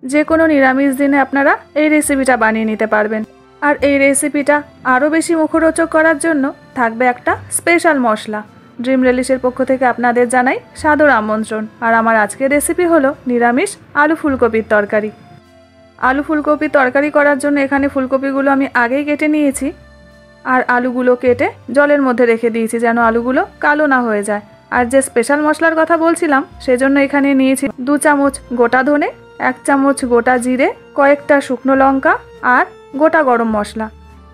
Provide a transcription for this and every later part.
যে কোনো নিরামিষ দিনে আপনারা এই রেসিপিটা বানিয়ে নিতে পারবেন। আর এই রেসিপিটা আরও বেশি মুখরোচক করার জন্য থাকবে একটা স্পেশাল মশলা। ড্রিম রেলিশের পক্ষ থেকে আপনাদের জানাই সাদর আমন্ত্রণ। আর আমার আজকের রেসিপি হলো নিরামিষ আলু ফুলকপির তরকারি। আলু ফুলকপির তরকারি করার জন্য এখানে ফুলকপিগুলো আমি আগেই কেটে নিয়েছি, আর আলুগুলো কেটে জলের মধ্যে রেখে দিয়েছি যেন আলুগুলো কালো না হয়ে যায়। আর যে স্পেশাল মশলার কথা বলছিলাম সেজন্য এখানে নিয়েছি 2 চামচ গোটা ধনে, 1 চামচ গোটা জিরে, কয়েকটা শুকনো লঙ্কা আর গোটা গরম মশলা।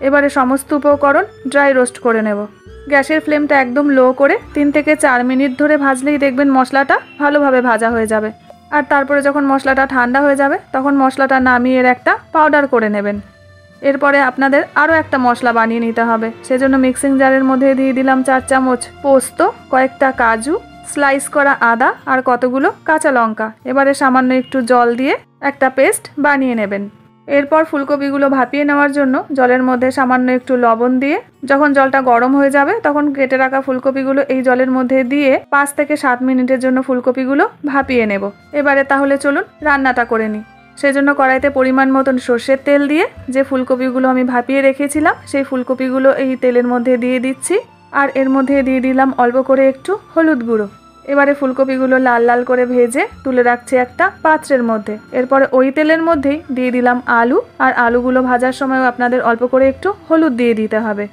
এবারে সমস্ত উপকরণ ড্রাই রোস্ট করে নেব। গ্যাসের ফ্লেমটা একদম লো করে 3 থেকে 4 মিনিট ধরে ভাজলেই দেখবেন মশলাটা ভালোভাবে ভাজা হয়ে যাবে। আর তারপরে যখন মশলাটা ঠান্ডা হয়ে যাবে তখন মশলাটা নামিয়ে এর একটা পাউডার করে নেবেন। এরপরে আপনাদের আরও একটা মশলা বানিয়ে নিতে হবে। সেজন্য মিক্সিং জারের মধ্যে দিয়ে দিলাম 4 চামচ পোস্ত, কয়েকটা কাজু, স্লাইস করা আদা আর কতগুলো কাঁচা লঙ্কা। এবারে সামান্য একটু জল দিয়ে একটা পেস্ট বানিয়ে নেবেন। এরপর ফুলকপিগুলো ভাপিয়ে নেওয়ার জন্য জলের মধ্যে সামান্য একটু লবণ দিয়ে যখন জলটা গরম হয়ে যাবে তখন কেটে রাখা ফুলকপিগুলো এই জলের মধ্যে দিয়ে 5 থেকে 7 মিনিটের জন্য ফুলকপিগুলো ভাপিয়ে নেব। এবারে তাহলে চলুন রান্নাটা করে নিই। সেজন্য কড়াইতে পরিমাণ মতন সর্ষের তেল দিয়ে যে ফুলকপিগুলো আমি ভাপিয়ে রেখেছিলাম সেই ফুলকপিগুলো এই তেলের মধ্যে দিয়ে দিচ্ছি। আর এর মধ্যে দিয়ে দিলাম অল্প করে একটু হলুদ গুঁড়ো। এবারে ফুলকপিগুলো লাল লাল করে ভেজে তুলে রাখছি একটা পাত্রের মধ্যে। এরপরে ওই তেলের মধ্যেই দিয়ে দিলাম আলু, আর আলুগুলো ভাজার সময়ও আপনাদের অল্প করে একটু হলুদ দিয়ে দিতে হবে।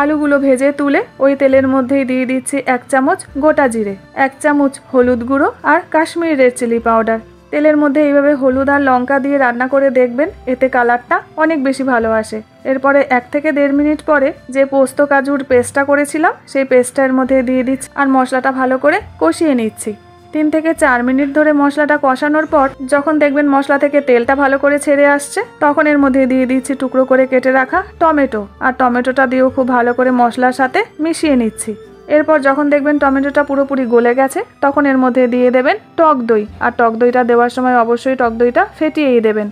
আলুগুলো ভেজে তুলে ওই তেলের মধ্যেই দিয়ে দিচ্ছি 1 চামচ গোটা জিরে, 1 চামচ হলুদ গুঁড়ো আর কাশ্মীরি রেড চিলি পাউডার। তেলের মধ্যে এইভাবে হলুদ আর লঙ্কা দিয়ে রান্না করে দেখবেন, এতে কালারটা অনেক বেশি ভালো আসে। এরপরে 1 থেকে 1.5 মিনিট পরে যে পোস্ত কাজুর পেস্টটা করেছিলাম সেই পেস্টটার মধ্যে দিয়ে দিচ্ছি আর মশলাটা ভালো করে কষিয়ে নিচ্ছি। 3 থেকে 4 মিনিট ধরে মশলাটা কষানোর পর যখন দেখবেন মশলা থেকে তেলটা ভালো করে ছেড়ে আসছে তখন এর মধ্যে দিয়ে দিচ্ছি টুকরো করে কেটে রাখা টমেটো। আর টমেটোটা দিয়েও খুব ভালো করে মশলার সাথে মিশিয়ে নিচ্ছি। এরপর যখন দেখবেন টমেটোটা পুরোপুরি গলে গেছে তখন এর মধ্যে দিয়ে দেবেন টক দই। আর টক দইটা দেওয়ার সময় অবশ্যই টক দইটা ফেটিয়েই দেবেন।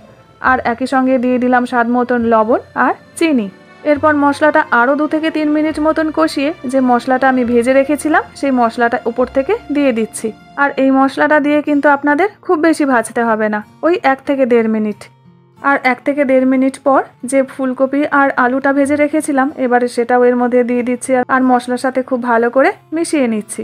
আর একই সঙ্গে দিয়ে দিলাম স্বাদ মতন লবণ আর চিনি। এরপর মশলাটা আরও 2 থেকে 3 মিনিট মতন কষিয়ে যে মশলাটা আমি ভেজে রেখেছিলাম সেই মশলাটা উপর থেকে দিয়ে দিচ্ছি। আর এই মশলাটা দিয়ে কিন্তু আপনাদের খুব বেশি ভাজতে হবে না, ওই 1 থেকে 1.5 মিনিট। আর 1 থেকে 1.5 মিনিট পর যে ফুলকপি আর আলুটা ভেজে রেখেছিলাম এবারে সেটাও এর মধ্যে দিয়ে দিচ্ছি আর মশলার সাথে খুব ভালো করে মিশিয়ে নিচ্ছি।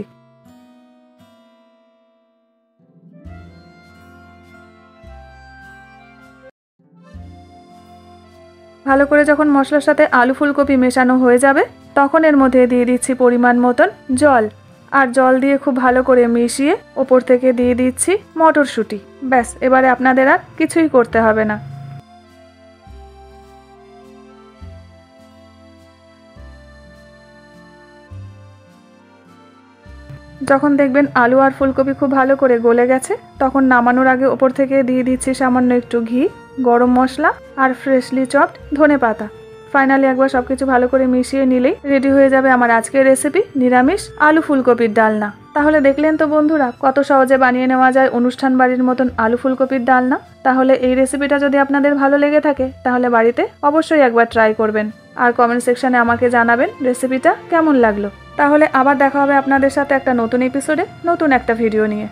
ভালো করে যখন মশলার সাথে আলু ফুলকপি মেশানো হয়ে যাবে তখন এর মধ্যে দিয়ে দিচ্ছি পরিমাণ মতন জল। আর জল দিয়ে খুব ভালো করে মিশিয়ে ওপর থেকে দিয়ে দিচ্ছি মটরশুঁটি। ব্যাস, এবারে আপনাদের আর কিছুই করতে হবে না। যখন দেখবেন আলু আর ফুলকপি খুব ভালো করে গলে গেছে তখন নামানোর আগে ওপর থেকে দিয়ে দিচ্ছি সামান্য একটু ঘি, গরম মশলা আর ফ্রেশলি চপড ধনেপাতা। ফাইনালি একবার সবকিছু ভালো করে মিশিয়ে নিলেই রেডি হয়ে যাবে আমার আজকের রেসিপি নিরামিষ আলু ফুলকপির ডালনা। তাহলে দেখলেন তো বন্ধুরা কত সহজে বানিয়ে নেওয়া যায় অনুষ্ঠান বাড়ির মতন আলু ফুলকপির ডালনা। তাহলে এই রেসিপিটা যদি আপনাদের ভালো লেগে থাকে তাহলে বাড়িতে অবশ্যই একবার ট্রাই করবেন আর কমেন্ট সেকশনে আমাকে জানাবেন রেসিপিটা কেমন লাগলো। তাহলে আবার দেখা হবে আপনাদের সাথে একটা নতুন এপিসোডে নতুন একটা ভিডিও নিয়ে।